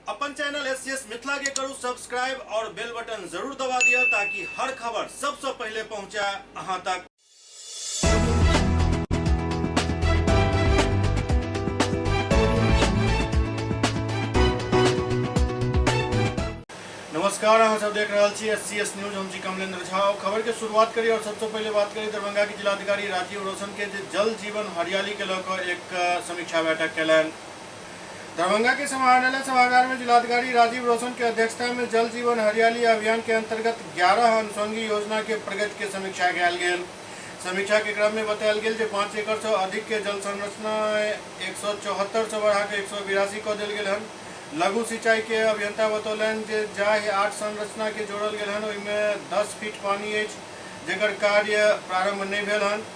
अपन channel SCS Mithila के करू subscribe और बेल बटन जरूर दबा दिया ताकि हर खबर सबसे पहले पहुंचा अहां तक। नमस्कार, अहाँ सब देख रहा छी एससीएस न्यूज। हम जी कमलेंद्र झा। खबर के शुरुआत करी और सबसे पहले बात करी दरभंगा के जिलाधिकारी राजीव रोशन के जल जीवन हरियाली के लेकर एक समीक्षा बैठक कैलन। दरभंगा के समाहरणालय सभागार में जिलाधिकारी राजीव रोशन के अध्यक्षता में जल जीवन हरियाली अभियान के अंतर्गत 11 अनुषंगी योजना के प्रगति के समीक्षा कयल गेल। समीक्षा के क्रम में बतायल गेल जे 5 एकड़ से अधिक के जल संरचना 174 से बढ़ा के 182 कऽ देल गेल हन। लघु सिंचाई के अभियंता बतौलन जे जाहि 8 संरचना के जोड़ल गेल हन ओहिमे 10 फीट पानी अछि जेकर कार्य प्रारंभ नहीं भेल हन।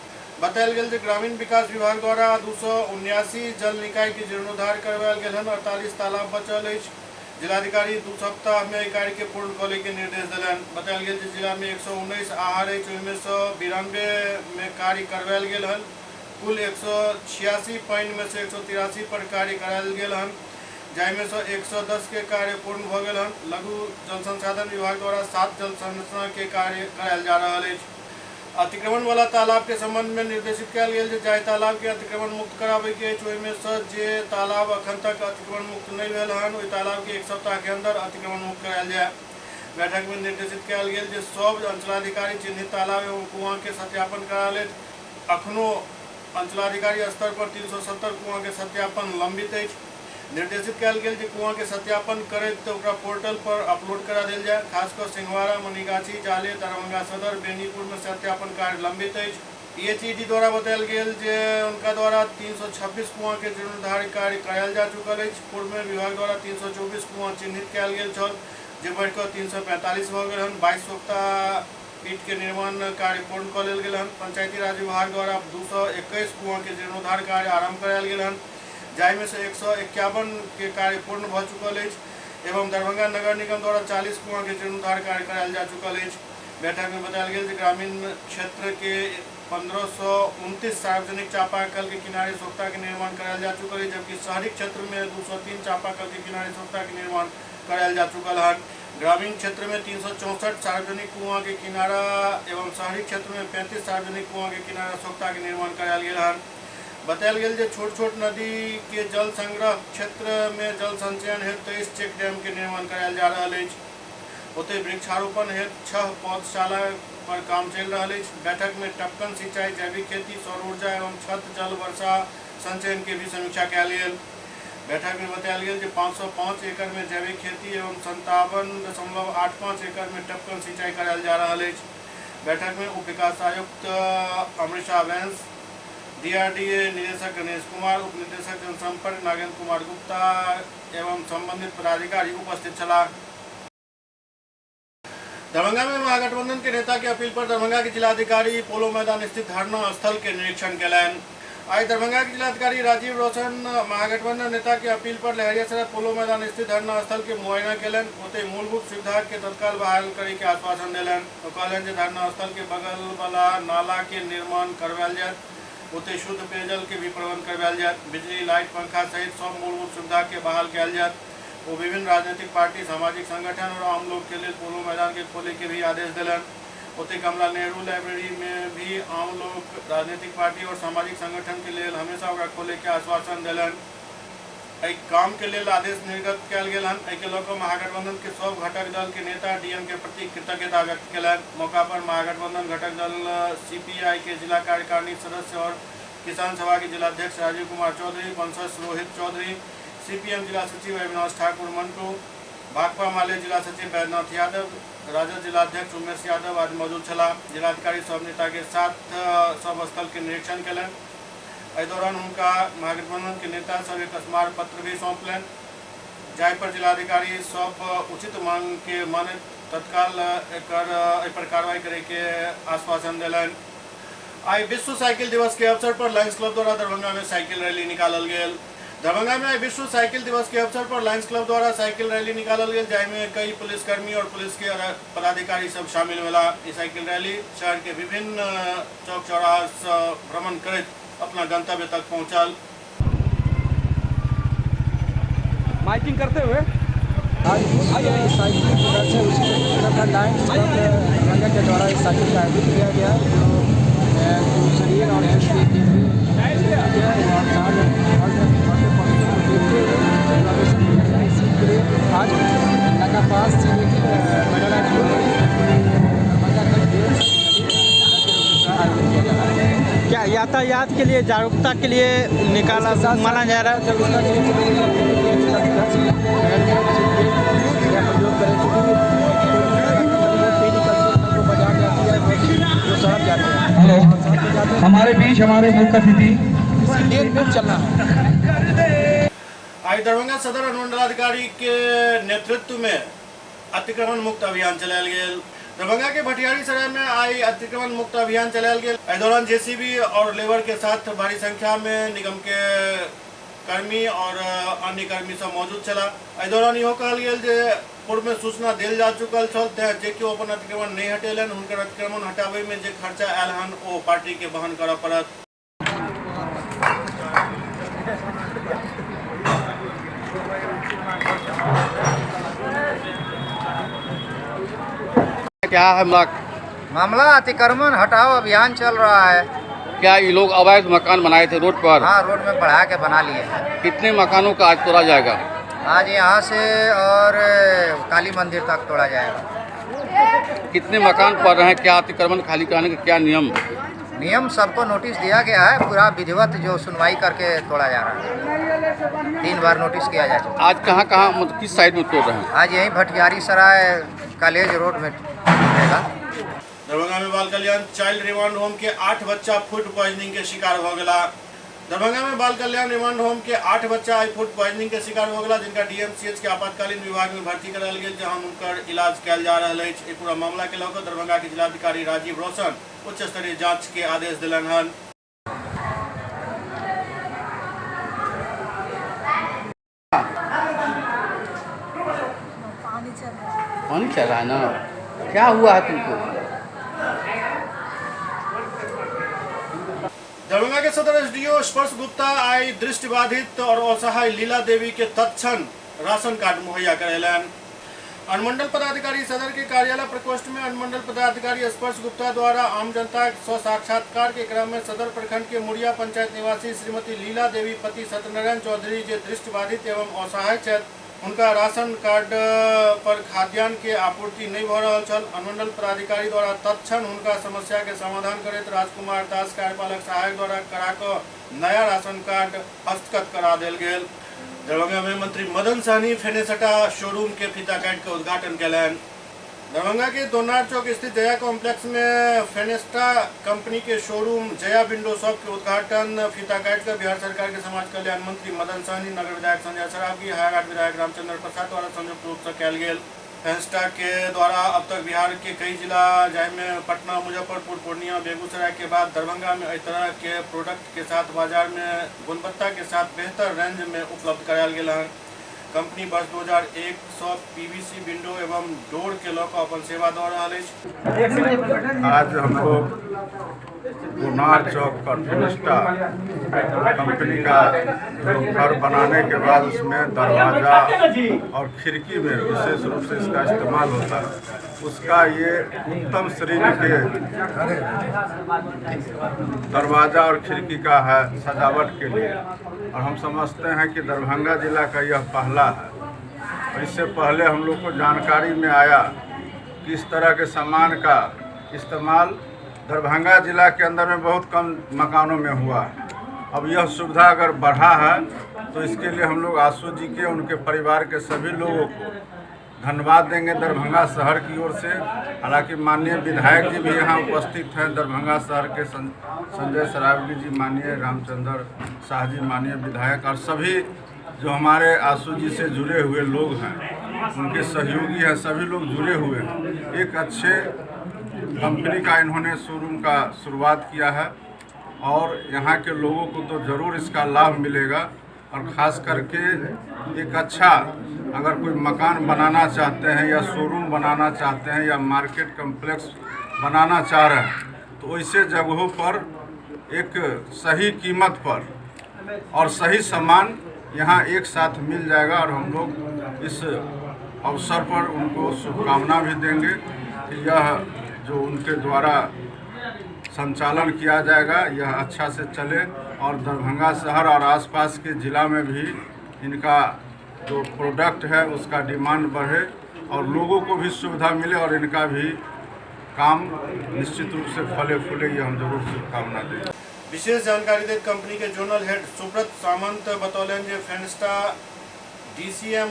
बतायल गेल जे ग्रामीण विकास विभाग द्वारा 279 जल निकाय के जीर्णोद्धार करवायल गेल हन। 48 तालाब बचल अछि। जिलाधिकारी 2 सप्ताह में कार्य के पूर्ण कऽ के निर्देश देलन। बतायल गेल जे जिला में 119 आहार अछि ओहिमे से 92 में कार्य करवायल गेल हन। कुल 186 पानि में से 183 पर कार्य करायल गेल हन, जाहिमे से 110 के कार्य पूर्ण भ गेल हन। लघु जल संसाधन विभाग द्वारा 7 जल संरचना के कार्य करायल जा रहल अछि। अतिक्रमण वाला तालाब के संबंध में निर्देशित कयल गेल जे जाहि तालाब के अतिक्रमण मुक्त कराबे के अछि ओहिमे से जे तालाब अखन तक अतिक्रमण मुक्त नहीं भेल हन ओहि तालाब के 1 सप्ताह के अंदर अतिक्रमण मुक्त करायल जाय। बैठक में निर्देशित कयल गेल जे सब अंचलाधिकारी चिन्हित तालाब एवं कुआं के सत्यापन करा लेत। अखनो अंचलाधिकारी स्तर पर 370 कुआं के सत्यापन लंबित अछि। निर्देशित कयल गेल जे कुआं के सत्यापन करैत तो ओकरा पोर्टल पर अपलोड करा देल जाय। खासकर सिंहवाड़ा, मनीगाछी, जाले, दरभंगा सदर, बेनीपुर में सत्यापन कार्य लंबित अछि। पीएचईडी द्वारा बतायल गेल जे उनका द्वारा 326 कुआं के जीर्णोद्धार कार्य करायल जा चुकल अछि। पूर्व में विभाग द्वारा 324 कुआं चिन्हित कयल गेल छल जे बढ़िकऽ 345 भ गेल हन। 22 सोख्ता पीट के निर्माण कार्य पूर्ण कऽ लेल गेल हन। पंचायती राज विभाग द्वारा 221 कुआं के जीर्णोद्धार कार्य आरंभ करायल गेल हन, जाहिमे से 151 के कार्य पूर्ण भ चुकल अछि एवं दरभंगा नगर निगम द्वारा 40 कुआं के जीर्णोद्धार कार्य करायल जा चुकल अछि। बैठक में बतायल गेल जे ग्रामीण क्षेत्र के 1529 सार्वजनिक चापाकल के किनारे सोख्ता के निर्माण करायल जा चुकल है, जबकि शहरी क्षेत्र में 203 चापाकल के किनारे सोख्ता के निर्माण करायल जा चुकल है। ग्रामीण क्षेत्र में 364 सार्वजनिक कुआं के किनारा एवं शहरी क्षेत्र में 35 सार्वजनिक कुआं के किनारा सोख्ता के निर्माण करायल गेल है। बतायल गेल जे छोट छोट नदी के जल संग्रह क्षेत्र में जल संचयन हेतु 23 चेक डैम के निर्माण करायल जा रहल अछि। ओतहि वृक्षारोपण हेतु 6 पौधशाला पर काम चल रहा है। बैठक में टपकन सिंचाई, जैविक खेती, सौर ऊर्जा एवं छत जल वर्षा संचयन के भी समीक्षा कयल गेल। बैठक में बतायल गेल जे 505 एकड़ में जैविक खेती एवं 57.85 एकड़ में टपकन सिंचाई करायल जा रहा है। बैठक में उप विकास आयुक्त अमृता वैंस, डीआरडीए निदेशक गणेश कुमार, उप निदेशक जनसंपर्क नागेंद्र कुमार गुप्ता एवं संबंधित पदाधिकारी उपस्थित छला। दरभंगा में महागठबंधन के नेता के अपील पर दरभंगा के जिलाधिकारी पोलो मैदान स्थित धरना स्थल के निरीक्षण कयलनि। आज दरभंगा के जिलाधिकारी राजीव रोशन महागठबंधन नेता के अपील पर लहरियासराय पोलो मैदान स्थित धरना स्थल के मुआयना कयलनि। ओतहि मूलभूत सुविधा के तत्काल बहाल करे के आश्वासन देलनि। ओ कहलनि जे धरना स्थल के बगल वाला नाला के निर्माण करवायल जायत। ओतहि शुद्ध पेयजल के भी प्रबंध करवायल जायत। बिजली, लाइट, पंखा सहित सब मूलभूत सुविधा के बहाल कयल जायत। वो विभिन्न राजनीतिक पार्टी, सामाजिक संगठन और आम लोग के लिए पोलो मैदान के खोले के भी आदेश दिलन। ओतहि कमला नेहरू लाइब्रेरी में भी आम लोग, राजनीतिक पार्टी और सामाजिक संगठन के लिए हमेशा ओकरा खोले के आश्वासन दिलन। एहि काम के लिए आदेश निर्गत कयल गेल हन। एहि के लऽ कऽ महागठबंधन के सब घटक दल के नेता डीएम के प्रति कृतज्ञता व्यक्त कयलनि। मौका पर महागठबंधन घटक दल सीपीआई के जिला कार्यकारिणी सदस्य और किसान सभा के जिलाध्यक्ष राजीव कुमार चौधरी, वंशज रोहित चौधरी, सीपीएम जिला सचिव अविनाश ठाकुर मंटू, भाकपा माले जिला सचिव बैद्यनाथ यादव, राजद जिलाध्यक्ष उमेश यादव आदि मौजूद छला। जिलाधिकारी सब नेता के साथ सब स्थल के निरीक्षण कयलनि। एहि दौरान उनका महागठबंधन के नेता सब एक स्मारक पत्र भी सौंपलनि, जाहि पर जिलाधिकारी सब उचित मांग के माने तत्काल एहि पर कार्रवाई करे के आश्वासन दिलनि। आई विश्व साइकिल दिवस के अवसर पर लायंस क्लब द्वारा दरभंगा में साइकिल रैली निकालल गेल। दरभंगा में विश्व साइकिल दिवस के अवसर पर लायंस क्लब द्वारा साइकिल रैली निकालल गेल, जाहिमे कई पुलिसकर्मी और पुलिस के पदाधिकारी सब शामिल भेला। ई साइकिल रैली शहर के विभिन्न चौक चौराहा से भ्रमण करैत अपना गंतव्य तक पहुंचल। माइकिंग करते हुए आज साइकिल प्रोडक्ट है उसी का लायंस दरभंगा के द्वारा इस साइकिल का आयोजित किया गया जो शरीर और हेल्थ के लिए इसी के लिए आज नका पास जिले के महिला स्कूल दरभंगा तक आयोजित किया जा रहा है। क्या यातायात के लिए जागरूकता के लिए निकाला माना जा रहा है? जागरूकता के लिए प्रयोग करें हेलो, हमारे बीच हमारे मुख्य अतिथि इसी लेन में चलना है। आज दरभंगा सदर अनुमंडलाधिकारी के नेतृत्व में अतिक्रमण मुक्त अभियान चलायल गेल। दरभंगा के भटियारी सराय में आई अतिक्रमण मुक्त अभियान चलायल गेल। एहि दौरान जेसीबी और लेबर के साथ भारी संख्या में निगम के कर्मी और अन्य कर्मी सब मौजूद छला। एहि दौरान इहो कहल गेल जे पूर्व में सूचना देल जा चुकल छल तें जे केओ अपन अतिक्रमण नहीं हटेलन हुनकर अतिक्रमण हटाबै में जे खर्चा आयल हन ओ पार्टी के वहन करऽ पड़त। क्या है मामला अतिक्रमण हटाओ अभियान चल रहा है। क्या ये लोग अवैध मकान बनाए थे रोड पर? हाँ, रोड में बढ़ा के बना लिए हैं। कितने मकानों का आज तोड़ा जाएगा? आज यहाँ से और काली मंदिर तक तोड़ा जाएगा। कितने मकान पड़ रहे हैं? क्या अतिक्रमण खाली कराने का क्या नियम सबको नोटिस दिया गया है, पूरा विधिवत जो सुनवाई करके तोड़ा जा रहा है। 3 बार नोटिस किया जा चुका। आज कहाँ मतलब किस साइड में तोड़ रहे हैं? आज यहीं भटियारी सराय कॉलेज रोड में रहेगा। दरभंगा में बाल कल्याण चाइल्ड रिमांड होम के 8 बच्चा फूड पॉइजनिंग के शिकार हो गया। दरभंगा में बाल कल्याण रिमांड होम के 8 बच्चा आई फूड पॉइजनिंग के शिकार हो गया, जिनका डीएमसीएच के आपातकालीन विभाग में भर्ती करायल गेल, जहां उनकर इलाज कयल जा रहा है। पूरा मामला के लेकर दरभंगा के जिलाधिकारी राजीव रोशन उच्च स्तरीय जांच के आदेश दिलन हन। पानी चल रहा है ना? क्या हुआ है तुमको? दरभंगा के सदर एसडीओ स्पर्श गुप्ता आई दृष्टिबाधित और असहाय लीला देवी के तत्क्षण राशन कार्ड मुहैया करेलन। अनुमंडल पदाधिकारी सदर के कार्यालय प्रकोष्ठ में अनुमंडल पदाधिकारी स्पर्श गुप्ता द्वारा आम जनता से साक्षात्कार के क्रम में सदर प्रखंड के मुड़िया पंचायत निवासी श्रीमती लीला देवी पति सत्यनारायण चौधरी जे दृष्टिबाधित एवं असहाय छथि, उनका राशन कार्ड पर खाद्यान्न के आपूर्ति नहीं भ रहा छल। अनुमंडल पदाधिकारी द्वारा तत्क्षण उनका समस्या के समाधान करते राजकुमार दास कार्यपालक सहायक द्वारा करा कर नया राशन कार्ड हस्तगत करा देल गेल। दरभंगा में मंत्री मदन सहनी फेनेसटा शोरूम के फीता काट के उद्घाटन कलन। दरभंगा के दोनार चौक स्थित जया कॉम्प्लेक्स में फेनेस्टा कंपनी के शोरूम जया विंडो शॉप के उद्घाटन फीता काट कर बिहार सरकार के समाज कल्याण मंत्री मदन सहनी, नगर विधायक संजय सरावगी, हायाघाट विधायक रामचंद्र प्रसाद द्वारा संयुक्त रूप से कयल गेल। फेनेस्टा के द्वारा अब तक बिहार के कई जिला जाहिमे पटना, मुजफ्फरपुर, पूर्णिया, बेगूसराय के बाद दरभंगा में इस तरह के प्रोडक्ट के साथ बाजार में गुणवत्ता के साथ बेहतर रेंज में उपलब्ध करायल गेल है। कंपनी वर्ष 2001 पीवीसी विंडो एवं डोर के लॉक अपन सेवा दे रहा है। आज हम लोग दोनार चौक पर फेनेस्टा कंपनी का जो घर बनाने के बाद उसमें दरवाज़ा और खिड़की में विशेष रूप से इसका इस्तेमाल होता है, उसका ये उत्तम श्रेणी के दरवाज़ा और खिड़की का है सजावट के लिए। और हम समझते हैं कि दरभंगा जिला का यह पहला है। और इससे पहले हम लोग को जानकारी में आया कि इस तरह के सामान का इस्तेमाल दरभंगा जिला के अंदर में बहुत कम मकानों में हुआ है। अब यह सुविधा अगर बढ़ा है तो इसके लिए हम लोग आशु जी के, उनके परिवार के सभी लोगों को धन्यवाद देंगे दरभंगा शहर की ओर से। हालांकि माननीय विधायक जी भी यहाँ उपस्थित हैं, दरभंगा शहर के संजय सरावगी जी, माननीय रामचंद्र शाह जी माननीय विधायक, और सभी जो हमारे आशु जी से जुड़े हुए लोग हैं, उनके सहयोगी हैं, सभी लोग जुड़े हुए हैं। एक अच्छे कंपनी का इन्होंने शोरूम का शुरुआत किया है और यहाँ के लोगों को तो ज़रूर इसका लाभ मिलेगा। और ख़ास करके एक अच्छा अगर कोई मकान बनाना चाहते हैं या शोरूम बनाना चाहते हैं या मार्केट कम्प्लेक्स बनाना चाह रहे हैं तो ऐसे जगहों पर एक सही कीमत पर और सही सामान यहाँ एक साथ मिल जाएगा। और हम लोग इस अवसर पर उनको शुभकामना भी देंगे कि यह जो उनके द्वारा संचालन किया जाएगा यह अच्छा से चले और दरभंगा शहर और आसपास के ज़िला में भी इनका जो प्रोडक्ट है उसका डिमांड बढ़े और लोगों को भी सुविधा मिले और इनका भी काम निश्चित रूप से फले फूले, ये हम जरूर शुभकामना देंगे। विशेष जानकारी देते कंपनी के जोनल हेड सुब्रत सामंत बतौलन जे फेनस्टा DCM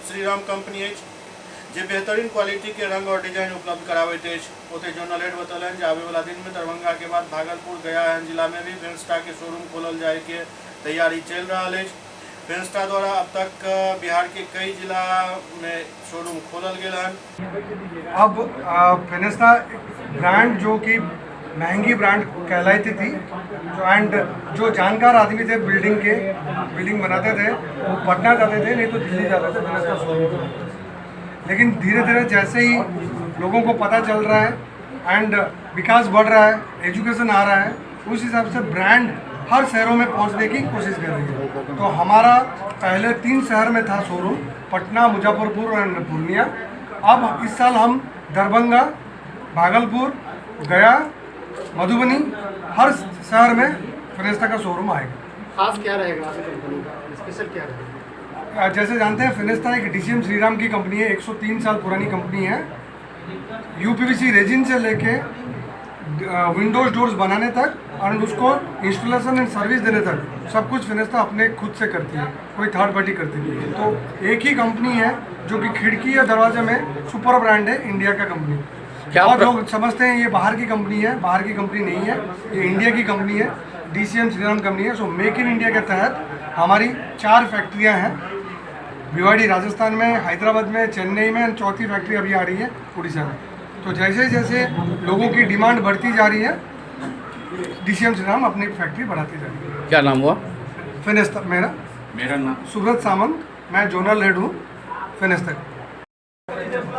श्रीराम कंपनी है जे बेहतरीन क्वालिटी के रंग और डिजाइन उपलब्ध करावत है। ओते जोनल हेड बतौलन जे आवे वाला दिन में दरभंगा के बाद भागलपुर गया एहन जिला में भी फेनस्टा के शोरूम खोलल जाए के तैयारी चल रहा है। फेनस्टा द्वारा अब तक बिहार के कई जिला में शोरूम खोलल गया है। अब फेनस्टा ब्रांड जो कि महंगी ब्रांड कहलाती थी जो जानकार आदमी थे बिल्डिंग बनाते थे वो पटना जाते थे, नहीं तो दिल्ली जाते थे फेनस्टा शोरूम। लेकिन धीरे धीरे जैसे ही लोगों को पता चल रहा है एंड विकास बढ़ रहा है, एजुकेशन आ रहा है, उस हिसाब से ब्रांड हर शहरों में पहुंचने की कोशिश कर रही है। तो हमारा पहले 3 शहर में था शोरूम, पटना, मुजफ्फरपुर और पूर्णिया। अब इस साल हम दरभंगा, भागलपुर, गया, मधुबनी, हर शहर में फेनस्टा का शोरूम आएगा। खास क्या रहेगा कंपनी का, स्पेशल क्या रहेगा? जैसे जानते हैं फेनस्टा एक DCM श्रीराम की कंपनी है, 103 साल पुरानी कंपनी है। UPVC रेजिन से लेके विंडोज डोर्स बनाने तक और उसको इंस्टॉलेशन एंड सर्विस देने तक सब कुछ फेनस्टा अपने खुद से करती है, कोई थर्ड पार्टी करती नहीं है। तो एक ही कंपनी है जो कि खिड़की या दरवाजे में सुपर ब्रांड है, इंडिया का कंपनी। और लोग समझते हैं ये बाहर की कंपनी है, बाहर की कंपनी नहीं है, ये इंडिया की कंपनी है, DCM श्रीराम कंपनी है। सो मेक इन इंडिया के तहत हमारी 4 फैक्ट्रियाँ हैं, भिवाड़ी राजस्थान में, हैदराबाद में, चेन्नई में, चौथी फैक्ट्री अभी आ रही है उड़ीसा में। तो जैसे जैसे लोगों की डिमांड बढ़ती जा रही है DCM श्रीराम अपनी फैक्ट्री बढ़ाती जा रही है। क्या नाम हुआ? फेनस्टा। मेरा नाम सुब्रत सामंत, मैं जोनल हेड हूँ फेनस्टा।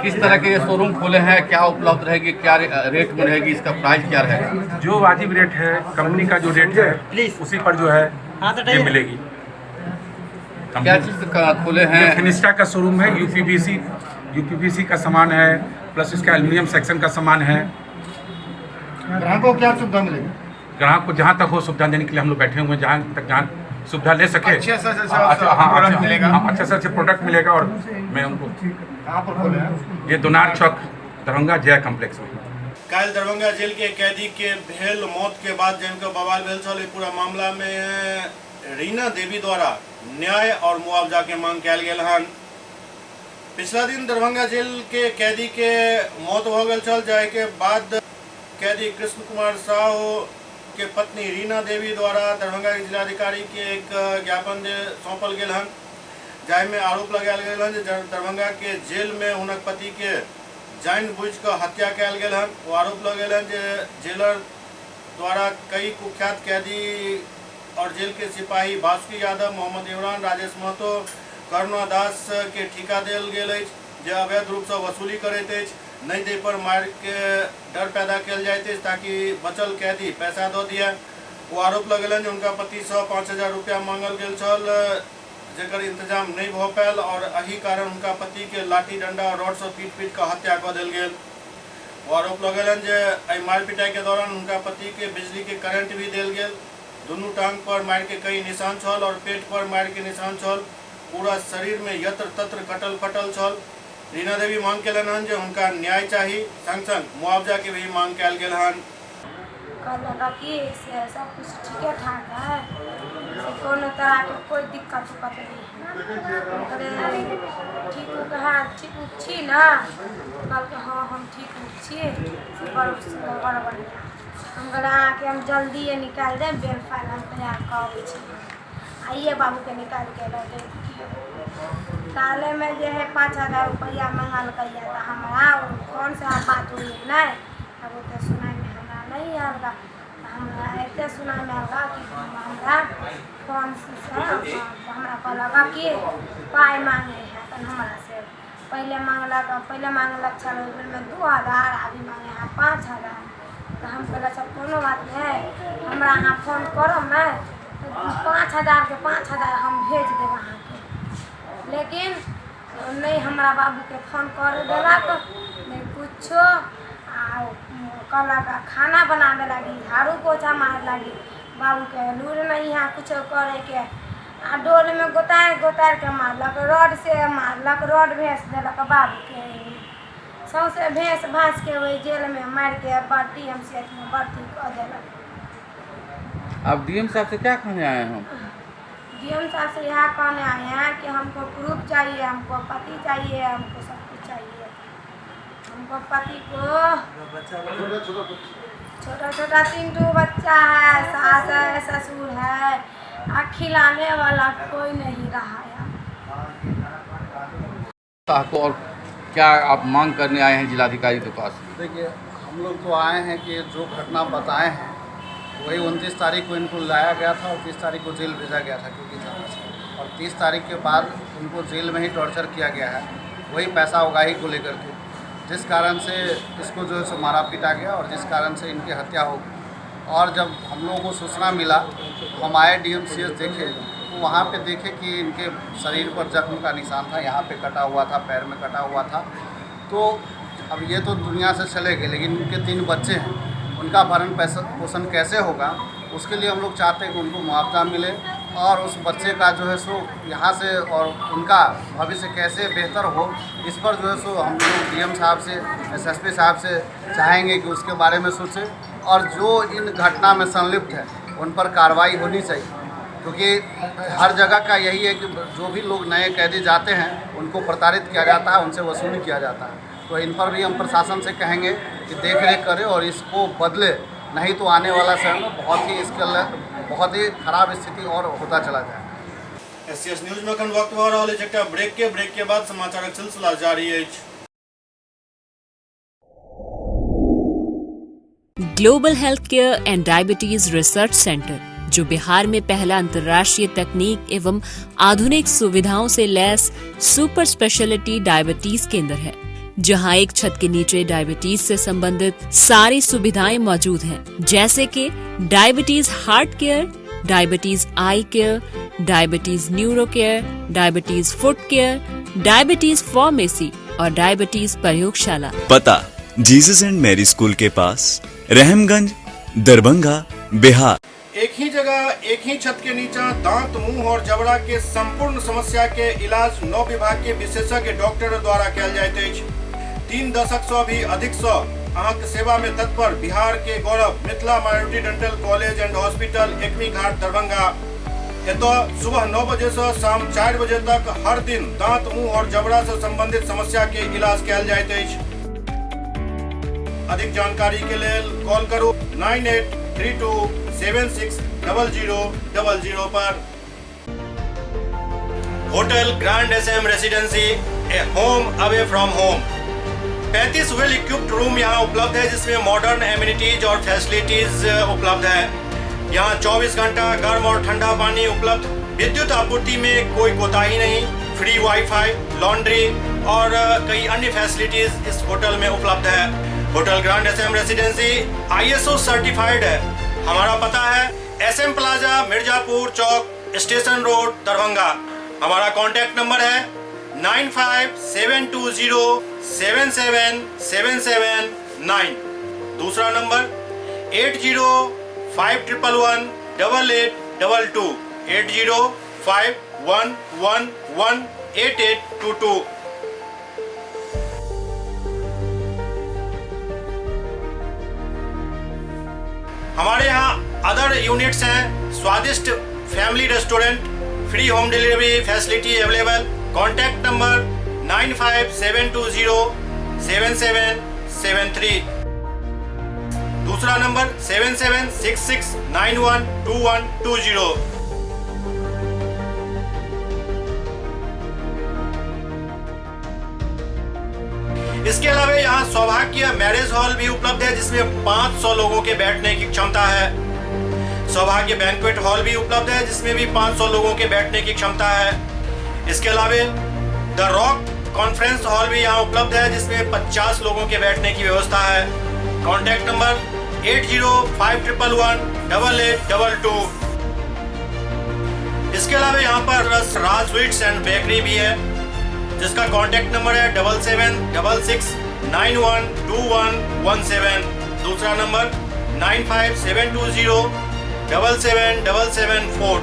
किस तरह के शोरूम खोले हैं, क्या उपलब्ध रहेगी, क्या रेट में रहेगी, इसका प्राइस क्या रहेगा? जो वाजिब रेट है, कंपनी का जो रेट है उसी पर जो है ये मिलेगी। क्या चीज़ का खोले हैं? फेनस्टा का शोरूम है, यूपीवीसी का सामान है, प्लस इसका एल्युमिनियम सेक्शन का सामान है। ग्राहकों को क्या सुविधा मिलेगी? ग्राहक को जहाँ तक हो सुविधा देने के लिए हम लोग बैठे हुए हैं, जहाँ सुविधा ले सके अच्छे से अच्छे प्रोडक्ट मिलेगा। और मैं उनको कहाँ पर खोले हैं? ये दोनार चौक दरभंगा जया कॉम्प्लेक्स में। कल दरभंगा जेल के कैदी के भेल मौत के बाद जिनका बवाल भेल छल, पूरा मामला में रीना देवी द्वारा न्याय और मुआवजा के मांग कल गेल हन। पिछला दिन दरभंगा जेल के कैदी के मौत हो गल छल, जाए के बाद कैदी कृष्ण कुमार साहू के पत्नी रीना देवी द्वारा दरभंगा के जिलाधिकारी के एक ज्ञापन सौंपल गेल हन, जाय में आरोप लगायल गेल हन जे दरभंगा के जेल में हुनक पति के जानबूझ कर हत्या कयल गेल हन। वो आरोप लगेल हन जे जेलर द्वारा कई कुख्यात कैदी और जेल के सिपाही बासुकी यादव, मोहम्मद इमरान, राजेश महतो, करुणा दास के ठिका देल गेल अछि जे अवैध रूप से वसूली करैत अछि, नहीं दे पर मार के डर पैदा कल जाते ताकि बचल कैदी पैसा दो दिया। वो आरोप लगेलन जे उनका पति से 5,000 रुपया मांगल गेल छल, जेकर इंतजाम नहीं भ पायल और एही कारण उनका पति के लाठी डंडा और रॉड से पीट कर हत्या कर देल गेल। वो आरोप लगेलन जे एहि मार पिटाई के दौरान उनका पति के बिजली के करंट भी देल गेल। दोनों टांग पर मार के कई निशान छल और पेट पर मार के निशान छल, पूरा शरीर में यत्र तत्र कटल फटल छल। रीना देवी मांग कलन हन जे उनका न्याय चाहिए, संग संग मुआवजा के भी मांग कल गेल हन। कहलक कि से सब कुछ ठीके ठाक है, से कोनो तरह के कोई दिक्कत नहीं है। ठीक कहा ठीक छी ना? कहल के हाँ हम ठीक छी, से बड़ बढ़िया। हम कहल अहाँके हम जल्दी निकाल दें, बेल फाइल हम तैयार कर छी, आइए बाबू के निकाल के दे काले में जो है 5,000 रुपया मंगल कहिए तो हमारा कौन सा बात हुई नहीं, अब तो सुनाई में हमारा नहीं आएगा, हमारा ऐसे सुनाई में आएगा कि हमारा कौन सी हमारा कहलगा कि पाई मांगे हैं तो हमारा से पहले मांगलक छल में 2,000, अभी मांगे हैं 5,000। तो हम कहला सब कोनो बात नहीं, हमारा यहाँ फोन करो मैं 5,000 के 5,000 हम भेज देव अहाँ के। लेकिन नहीं हमारा बाबू के फोन कर देलक नहीं कुछो कहलक खाना बनावे लगी झाड़ू पोछा मारे लगी बाबू के लूर नहीं है कुछो करे के आ डोल में गोतार के मारलक रड से मारलक रड भेस देलक बाबू के सौंसे भेस भाँस के वही जेल में मार के भर्ती हम सेठ में भर्ती कर देलक। आप डीएम साहब से क्या कहने आए हैं? डीएम साहब से यहाँ कहने आए हैं कि हमको प्रूफ चाहिए, हमको पति चाहिए, हमको सब कुछ चाहिए। हमको पति को छोटा छोटा 3 बच्चा है, सास है, ससुर है, खिलाने वाला कोई नहीं रहा है। आपको और क्या आप मांग करने आए हैं जिलाधिकारी के पास? देखिए हम लोग तो आए हैं कि जो घटना बताए हैं वही 29 तारीख को इनको लाया गया था और 30 तारीख को जेल भेजा गया था क्योंकि थाना से, और 30 तारीख के बाद उनको जेल में ही टॉर्चर किया गया है वही पैसा उगाही को लेकर के, जिस कारण से इसको जो है सो मारा पीटा गया और जिस कारण से इनकी हत्या हो गई। और जब हम लोगों को सूचना मिला तो हम आए DMCH देखे तो वहाँ पे देखे कि इनके शरीर पर जख्म का निशान था, यहाँ पे कटा हुआ था, पैर में कटा हुआ था। तो अब ये तो दुनिया से चले गए लेकिन इनके 3 बच्चे हैं, उनका भरण पोषण कैसे होगा उसके लिए हम लोग चाहते हैं कि उनको मुआवजा मिले और उस बच्चे का जो है सो यहाँ से और उनका भविष्य कैसे बेहतर हो इस पर जो है सो हम लोग DM साहब से SSP साहब से चाहेंगे कि उसके बारे में सोचें और जो इन घटना में संलिप्त है उन पर कार्रवाई होनी चाहिए, क्योंकि हर जगह का यही है कि जो भी लोग नए कैदी जाते हैं उनको प्रताड़ित किया जाता है, उनसे वसूली किया जाता है। तो इन पर भी हम प्रशासन से कहेंगे कि देख रेख करें और इसको बदले, नहीं तो आने वाला समय में बहुत ही खराब स्थिति और होता चला जाए। SCS न्यूज में अखन वक्त हो रहा है ब्रेक के बाद समाचार सिलसिला जारी है। Global health care and diabetes research centre, जो बिहार में पहला अंतर्राष्ट्रीय तकनीक एवं आधुनिक सुविधाओं से लैस सुपर स्पेशलिटी डायबिटीज केंद्र है, जहां एक छत के नीचे डायबिटीज से संबंधित सारी सुविधाएं मौजूद हैं, जैसे कि diabetes heart care, diabetes eye care, diabetes neuro care, diabetes foot care, diabetes pharmacy और डायबिटीज प्रयोगशाला। पता जीसस एंड मैरी स्कूल के पास, रहमगंज, दरभंगा, बिहार। एक ही जगह एक ही छत के नीचे दांत, मुंह और जबड़ा के संपूर्ण समस्या के इलाज 9 विभाग के विशेषज्ञ डॉक्टर द्वारा कयल जाइत अछि। 3 दशक से भी अधिक से अहाँक सेवा में तत्पर बिहार के गौरव Mithila minority dental college and hospital, Ekmi Ghat, Darbhanga. एतो सुबह 9 बजे से शाम 4 बजे तक हर दिन दांत, मुंह और जबड़ा से संबंधित समस्या के इलाज कयल जाइत अछि। अधिक जानकारी के लिए कॉल करो 9832 760000 पर। Hotel grand SM residency, A home away from home. 35 well equipped room यहाँ उपलब्ध है, जिसमें मॉडर्न एमिनिटीज और फैसिलिटीज उपलब्ध है। यहाँ 24 घंटा गर्म और ठंडा पानी उपलब्ध। विद्युत आपूर्ति में कोई कोताही नहीं। फ्री वाईफाई, लॉन्ड्री और कई अन्य फैसिलिटीज इस होटल में उपलब्ध है। Hotel grand SM residency ISO certified है। हमारा पता है SM plaza, Mirzapur Chowk, station road, Darbhanga. हमारा कॉन्टैक्ट नंबर है 9572077779। दूसरा नंबर 8051118822 8051118822। हमारे यहाँ अदर यूनिट्स हैं, स्वादिष्ट family restaurant, free home delivery facility available. Contact number 9572077773। दूसरा नंबर 7766912120। इसके अलावा यहाँ सौभाग्य मैरिज हॉल भी उपलब्ध है, जिसमें 500 लोगों के बैठने की क्षमता है। सौभाग्य बैंक्वेट हॉल भी उपलब्ध है, जिसमें भी 500 लोगों के बैठने की क्षमता है। इसके अलावा द रॉक कॉन्फ्रेंस हॉल भी यहाँ उपलब्ध है, जिसमें 50 लोगों के बैठने की व्यवस्था है। Contact number 8051118822। इसके अलावा यहाँ पर राज स्वीट्स एंड बेकरी भी है। जिसका कॉन्टैक्ट नंबर है 7766912117। दूसरा नंबर 9572077774।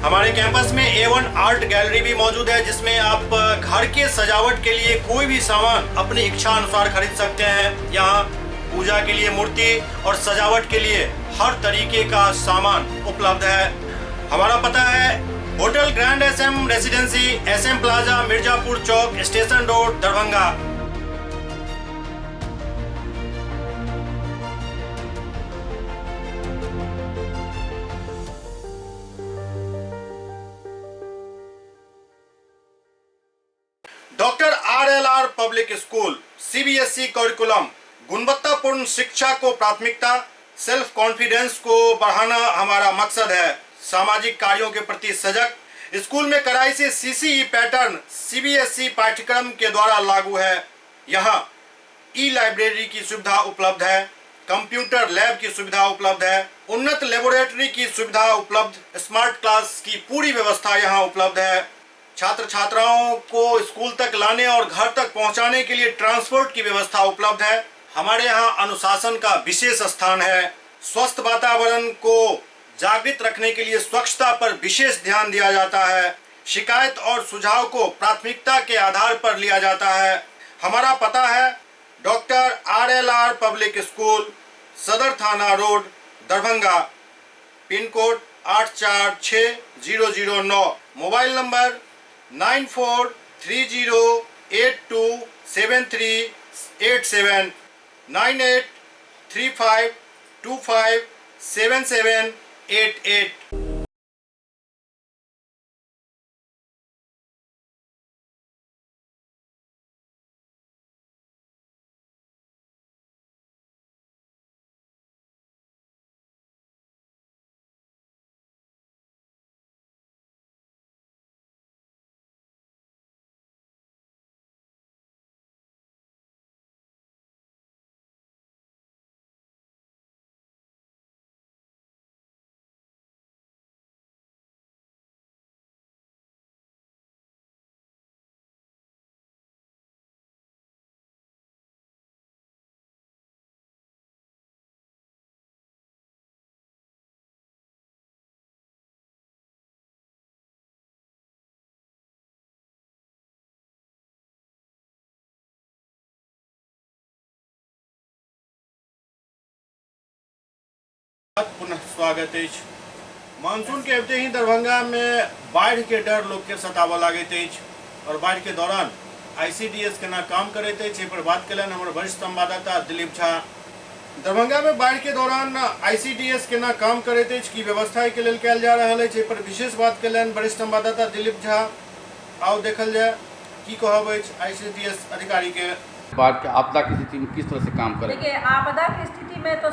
हमारे कैंपस में A1 आर्ट गैलरी भी मौजूद है, जिसमें आप घर के सजावट के लिए कोई भी सामान अपनी इच्छा अनुसार खरीद सकते हैं। यहाँ पूजा के लिए मूर्ति और सजावट के लिए हर तरीके का सामान उपलब्ध है। हमारा पता है hotel grand SM residency, SM plaza, Mirzapur Chowk, station road, Darbhanga. Doctor RLR public school CBSE curriculum गुणवत्तापूर्ण शिक्षा को प्राथमिकता, सेल्फ कॉन्फिडेंस को बढ़ाना हमारा मकसद है। सामाजिक कार्यों के प्रति सजग। स्कूल में कड़ाई से CCE पैटर्न CBSE पाठ्यक्रम के द्वारा लागू है। यहाँ ई-लाइब्रेरी की सुविधा उपलब्ध है, कंप्यूटर लैब की सुविधा उपलब्ध है, उन्नत लेबोरेटरी की सुविधा उपलब्ध, स्मार्ट क्लास की पूरी व्यवस्था यहाँ उपलब्ध है। छात्र छात्राओं को स्कूल तक लाने और घर तक पहुंचाने के लिए ट्रांसपोर्ट की व्यवस्था उपलब्ध है। हमारे यहाँ अनुशासन का विशेष स्थान है। स्वस्थ वातावरण को जागृत रखने के लिए स्वच्छता पर विशेष ध्यान दिया जाता है। शिकायत और सुझाव को प्राथमिकता के आधार पर लिया जाता है। हमारा पता है डॉक्टर RLR पब्लिक स्कूल, सदर थाना road, Darbhanga, pin code 846009। Mobile number 9430827387, 9835257788। पुनः स्वागत है। मानसून के अवधि ही दरभंगा में बाढ़ के डर लोग के सतावा लागत है और बाढ़ के दौरान ICDS के ना काम करे थे। पर बात कलन हमारे वरिष्ठ संवाददाता दिलीप झा। दरभंगा में बाढ़ के दौरान ICDS के ना काम करे थे की व्यवस्था के लिए कल जा रहा है। पर विशेष बात कलन वरिष्ठ संवाददाता दिलीप झा। आओ देखल जाए की कहब ICDS अधिकारी के। बाढ़ के आपदा की स्थिति में किस तरह से काम करें? देखिए, आपदा की स्थिति में तो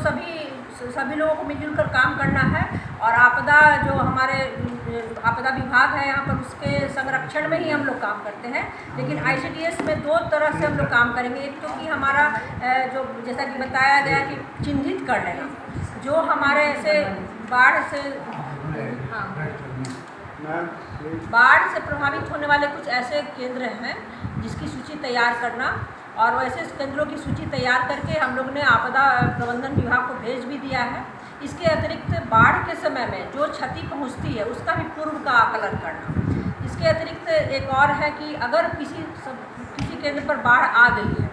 सभी लोगों को मिलजुल कर काम करना है और आपदा जो हमारे आपदा विभाग है यहाँ पर उसके संरक्षण में ही हम लोग काम करते हैं। लेकिन ICDS में दो तरह से हम लोग काम करेंगे। एक तो कि हमारा जो जैसा कि बताया गया कि चिन्हित कर लेना जो हमारे ऐसे बाढ़ से प्रभावित होने वाले कुछ ऐसे केंद्र हैं जिसकी सूची तैयार करना और वैसे केंद्रों की सूची तैयार करके हम लोग ने आपदा प्रबंधन विभाग को भेज भी दिया है। इसके अतिरिक्त बाढ़ के समय में जो क्षति पहुंचती है उसका भी पूर्व का आकलन करना। इसके अतिरिक्त एक और है कि अगर किसी केंद्र पर बाढ़ आ गई है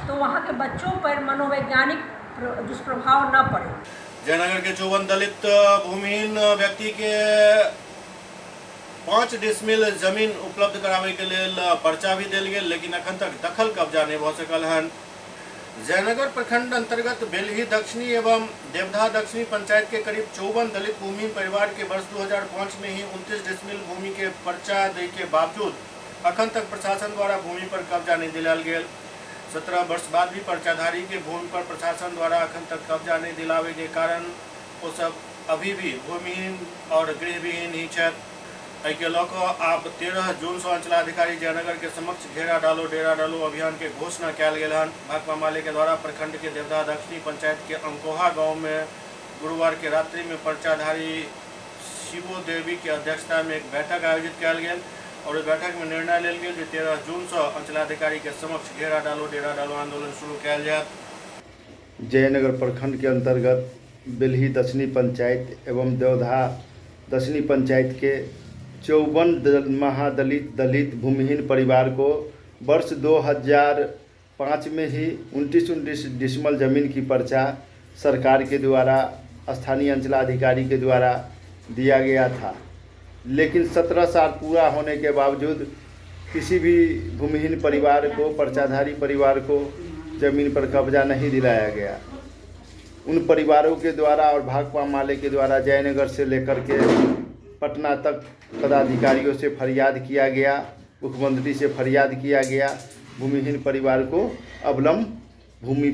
तो वहाँ के बच्चों पर मनोवैज्ञानिक दुष्प्रभाव न पड़े। जयनगर के 54 दलित भूमिहीन व्यक्ति के 5 डिसमिल जमीन उपलब्ध करावे के लिए पर्चा भी दिल गया, लेकिन अखन तक दखल कब्जा नहीं हो सकल है। जयनगर प्रखंड अंतर्गत बेलही दक्षिणी एवं देवधा दक्षिणी पंचायत के करीब 54 दलित भूमिहीन परिवार के वर्ष 2005 में ही 29 डिसमिल भूमि के पर्चा दे के बावजूद अखन तक प्रशासन द्वारा भूमि पर कब्जा नहीं दिलाल गया। 17 वर्ष बाद भी पर्चाधारी के भूमि पर प्रशासन द्वारा अखन तक कब्जा नहीं दिलावे के कारण वो सब अभी भी भूमिहीन और गृहविहीन ही छत। के लौको आप 13 जून से अंचलाधिकारी जयनगर के समक्ष घेरा डालो डेरा डालो अभियान के घोषणा कल गए। भाकपा माले के द्वारा प्रखंड के देवधा दक्षिणी पंचायत के अंकोहा गांव में गुरुवार के रात्रि में पर्चाधारी शिवो देवी की अध्यक्षता में एक बैठक आयोजित कल गया। और इस बैठक में निर्णय लेल गेल जे 13 जून से अंचलाधिकारी के समक्ष डेरा डालो आंदोलन शुरू किया जाए। जयनगर प्रखंड के अंतर्गत बेल्ही दक्षिणी पंचायत एवं देवधा दक्षिणी पंचायत के 54 महादलित भूमिहीन परिवार को वर्ष 2005 में ही 29 डिसमल जमीन की पर्चा सरकार के द्वारा स्थानीय अंचलाधिकारी के द्वारा दिया गया था, लेकिन 17 साल पूरा होने के बावजूद किसी भी भूमिहीन परिवार को, पर्चाधारी परिवार को जमीन पर कब्जा नहीं दिलाया गया। उन परिवारों के द्वारा और भाकपा माले के द्वारा जयनगर से लेकर के पटना तक पदाधिकारियों से फरियाद किया गया, मुख्यमंत्री से फरियाद किया गया, भूमिहीन परिवार को अवलंब भूमि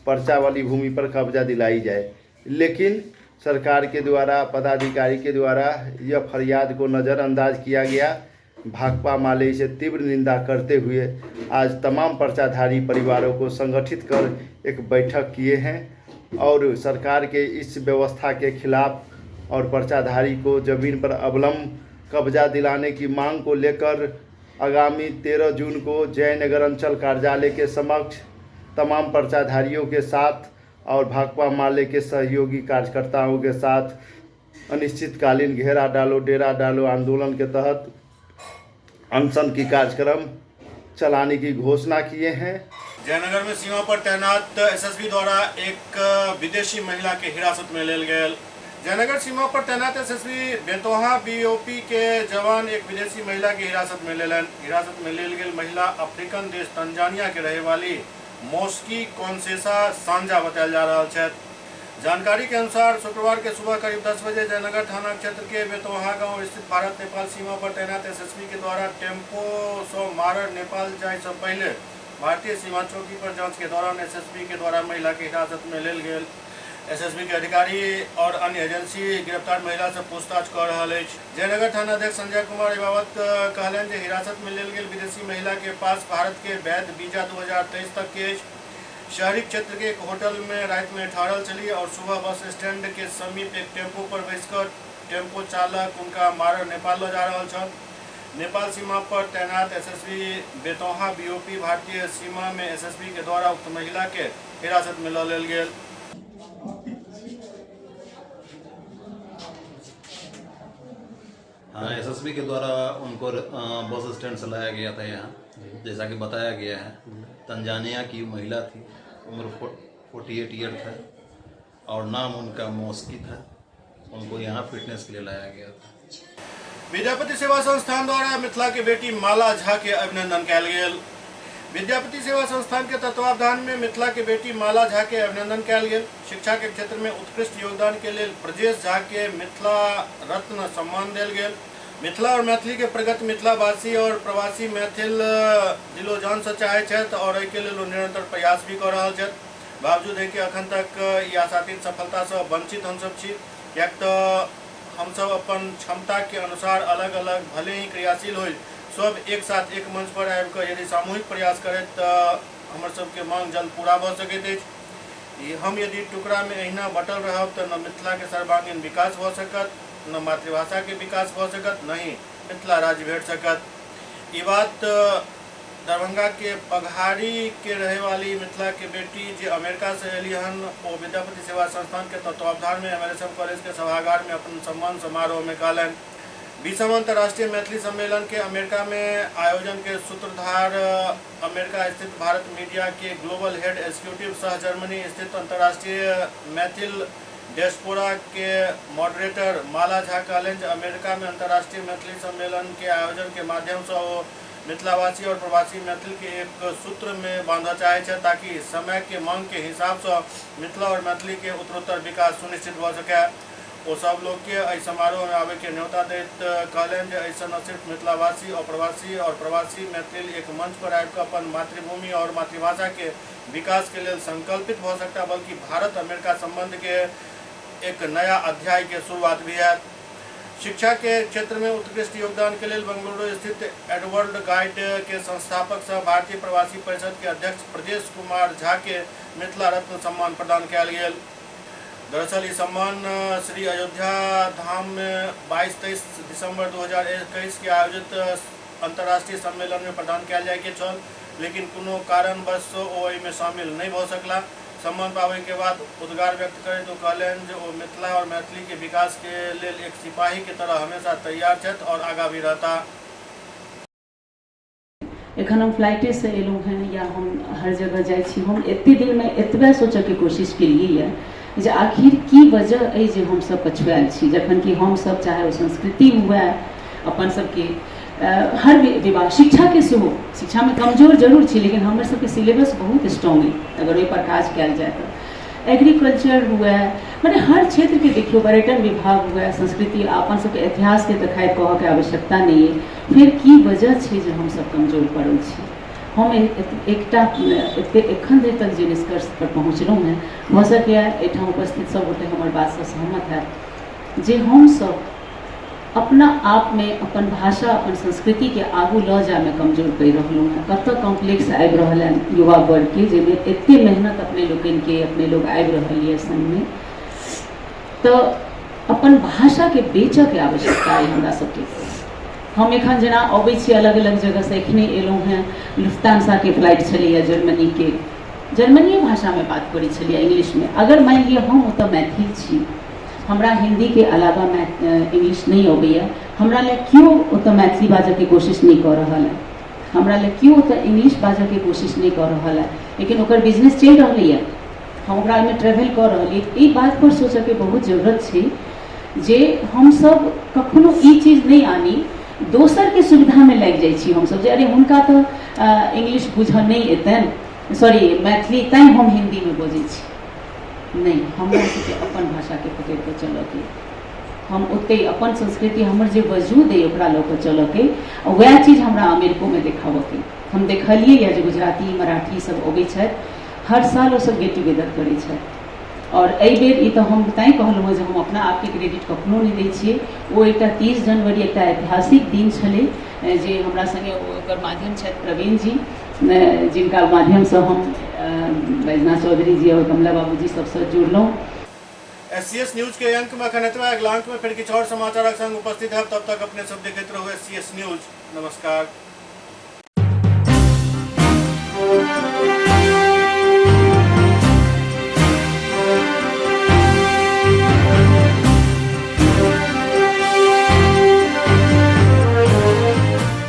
पर्चा वाली भूमि पर कब्जा दिलाई जाए। लेकिन सरकार के द्वारा, पदाधिकारी के द्वारा यह फरियाद को नज़रअंदाज किया गया। भाकपा माले इसे तीव्र निंदा करते हुए आज तमाम पर्चाधारी परिवारों को संगठित कर एक बैठक किए हैं और सरकार के इस व्यवस्था के खिलाफ और पर्चाधारी को जमीन पर अवलंब कब्जा दिलाने की मांग को लेकर आगामी 13 जून को जयनगर अंचल कार्यालय के समक्ष तमाम पर्चाधारियों के साथ और भाकपा माले के सहयोगी कार्यकर्ताओं के साथ अनिश्चितकालीन घेरा डालो डेरा डालो आंदोलन के तहत अनशन की कार्यक्रम चलाने की घोषणा किए हैं। जयनगर में सीमा पर तैनात एसएसबी द्वारा एक विदेशी महिला के हिरासत में लेल गेल। जयनगर सीमा पर तैनात एसएसबी बेतोहा बीओपी के जवान एक विदेशी महिला के हिरासत में लेलन। हिरासत में लेल गेल महिला अफ्रीकन देश तंजानिया के रहे वाली मोस्की कॉन्सेसा सांझा बताया जा रहा है। जानकारी के अनुसार शुक्रवार के सुबह करीब 10 बजे जयनगर थाना क्षेत्र के बेतोहा गांव स्थित भारत नेपाल सीमा पर तैनात एसएसबी के द्वारा टेम्पो सो मारर नेपाल जाए से पहले भारतीय सीमा चौकी पर जांच के दौरान एसएसबी के द्वारा महिला के हिरासत में लेल गेल। एसएसबी के अधिकारी और अन्य एजेंसी गिरफ्तार महिला से पूछताछ कर रहा है। जयनगर थाना अध्यक्ष संजय कुमार बाबत कहलन जे हिरासत में लेल गेल विदेशी महिला के पास भारत के वैध वीजा 2023 तक के शहरी क्षेत्र के एक होटल में रात में ठहरल चली और सुबह बस स्टैंड के समीप एक टेम्पो पर बैसकर टेम्पो चालक उनका मारर नेपाल ले जा रहा था। नेपाल सीमा पर तैनात एसएसबी बेतोहा बीओपी भारतीय सीमा में एसएसबी के द्वारा उक्त महिला के हिरासत में लेल गेल। हाँ, एसएसबी के द्वारा उनको बस स्टैंड से लाया गया था यहाँ, जैसा कि बताया गया है। तंजानिया की महिला थी, उम्र 48 ईयर था और नाम उनका मोस्की था। उनको यहाँ फिटनेस के लिए लाया गया था। विद्यापति सेवा संस्थान द्वारा मिथिला के बेटी माला झा के अभिनंदन कयल गेल। विद्यापति सेवा संस्थान के तत्वावधान में मिथिला के बेटी माला झा के अभिनंदन कयल गेल। शिक्षा के क्षेत्र में उत्कृष्ट योगदान के लिए ब्रजेश झा के मिथिला रत्न सम्मान देल गेल। मिथिला और मैथिली के प्रगति मिथिलावासी और प्रवासी मैथिल दिलो जान से चाहे छथि और एहि के लेल निरंतर प्रयास भी कर रहल छथि। बावजूद है कि अखन तक ई आशातीत सफलता से वंचित हमसब छी, कियाक तऽ हमसब अपन क्षमता के अनुसार अलग अलग भले ही क्रियाशील हो सब एक साथ एक मंच पर आबि कऽ यदि सामूहिक प्रयास करैत तऽ हमर सबके मांग जल्द पूरा भऽ सकैत अछि। हम यदि टुकड़ा में अहिना बटल रहब तऽ न मिथिला के सर्वांगीण विकास भऽ सकत, न मातृभाषा के विकास भऽ सकत, न ही मिथिला राज्य भेट सकत। ये बात दरभंगा के पघारी के रहे वाली मिथिला के बेटी जो अमेरिका से अली हन वो विद्यापति सेवा संस्थान के तत्वावधान में एमएलएसएम कॉलेज के सभागार में अपन सम्मान समारोह में कहलन। 20वां अंतर्राष्ट्रीय मैथिली सम्मेलन के अमेरिका में आयोजन के सूत्रधार अमेरिका स्थित भारत मीडिया के ग्लोबल हेड एग्जीक्यूटिव सह जर्मनी स्थित अंतर्राष्ट्रीय मैथिल डियास्पोरा के मॉडरेटर माला झा कहलन अमेरिका में अंतर्राष्ट्रीय मैथिली सम्मेलन के आयोजन के माध्यम से वो मिथिलावासी और प्रवासी मैथिल के एक सूत्र में बांधना चाहे छे ताकि समय के मांग के हिसाब से मिथिला और मैथिली के उत्तरोत्तर विकास सुनिश्चित हो सके। वो सब लोग के एहि समारोह में आवे के न्योता दैत कहलन जे ऐसा न सिर्फ मिथिलावासी और प्रवासी मैथिल एक मंच पर आबि अपन मातृभूमि और मातृभाषा के विकास के लिए संकल्पित हो सकता बल्कि भारत अमेरिका संबंध के एक नया अध्याय के शुरुआत भी है। शिक्षा के क्षेत्र में उत्कृष्ट योगदान के लिए बेंगलुरु स्थित एडवर्ड गाइड के संस्थापक सह भारतीय प्रवासी परिषद के अध्यक्ष प्रदेश कुमार झा के मिथिला रत्न सम्मान प्रदान कयल गेल। दरअसल ये सम्मान श्री अयोध्या धाम में 22-23 दिसंबर 2021 के आयोजित अंतर्राष्ट्रीय सम्मेलन में प्रदान किया जाए के छल, लेकिन कोनो कारणवश ओ में शामिल नहीं हो सकला। सम्मान पावे के बाद उद्गार व्यक्त करें तो कहलन जे ओ मिथिला और मैथिली के विकास के लेल एक सिपाही के तरह हमेशा तैयार छथि और आगा भी रहता। एखन हम फ्लाइटे से एलूँ हैं या हम हर जगह जाए छी, हम एते दिन में एतबे सोचे के कोशिश केलिए जे आखिर की वजह है जे हम सब पछुआल छी, जखन कि हम सब चाहे ओ संस्कृति हुए अपन सबके हर विभाग शिक्षा के सेहो, शिक्षा में कमजोर जरूर छी लेकिन हमर सबके सिलेबस बहुत स्ट्रॉन्ग है अगर ओहि पर काज कयल जाए तो। एग्रीकल्चर हुए माने हर क्षेत्र के देखियो, पर्यटन विभाग हुए, संस्कृति अपन सबके इतिहास के देखाय कह के आवश्यकता नहीं है। फिर की वजह छै जे हम सब कमजोर पड़ल छी। हम एकटा एखन देर तक जे निष्कर्ष पर पहुँचलहुँ हैं, भऽ सकैए एहिठाम उपस्थित सब गोटे हमर बात से सहमत है जे हम सब अपना आप में अपन भाषा अपन संस्कृति के आगू ल जाए में कमजोर कर रहलूँ हैं। कत कॉम्प्लेक्स आबि रहल है युवा वर्ग के, जिसमें एते मेहनत अपने लोगन के अपने लोग आबि रहल है संग में, तो अपन भाषा के बेचऽ के आवश्यकता है हमरा सबके। हम एखन जेना अबै छी अलग अलग जगह से, एखने एलहुँ हैं लुफ्तांसा के फ्लाइट छलैए जर्मनी के, जर्मनीय भाषा में बात करै छलिए इंग्लिश में। अगर मान लिअ हम ओतऽ मैथिल छी, हमरा हिंदी के अलावा इंग्लिश नहीं अबैया, हमरा ले क्यों ओतऽ मैथिली बाजऽ के कोशिश नहीं कर रहा है, हमरा ले क्यों ओतऽ इंग्लिश बाजऽ के कोशिश नहीं कर रहा है, लेकिन ओकर बिजनेस चल रही है, हम ओकरा में ट्रेवल कर रही है। ई बात पर सोचऽ के बहुत जरूरत छै जे हम सब कखनो ई चीज नहीं आनी दोसर के सुविधा में लग जाइ छी हम सब जे अरे हुनका तो इंग्लिश बुझऽ नहीं एतन, सॉरी मैथिली, तैं हम हिंदी में बजै छी। नहीं, हमरा सबके अपन भाषा के पकड़ के चलऽ के, हम ओते अपन संस्कृति हमर जे वजूद है ओकरा लऽ के चलऽ के, वएह चीज हमरा अमेरिको में देखाबऽ के। हम देखलिए या जे गुजराती मराठी सब अबै छथि, हर साल ओ सब गेट टुगेदर करै छथि। और एहि बेर ई तो हम तैं कहलहुँ जे हम अपना आपके क्रेडिट कखनो नहीं दै छियै। ओ एकटा 30 जनवरी एकटा ऐतिहासिक दिन छलै जे हमरा संगे ओकर माध्यम छथि प्रवीण जी, जिनका माध्यम से हम बैजनाथ चौधरी जी और कमला बाबूजी सबसे जुड़लहुँ। SCS न्यूज के अंक में अखन एतबा, अगिला अंक में फिर किछु और समाचारक संग उपस्थित है। तब तक अपने सब देखैत रहू SCS न्यूज। नमस्कार।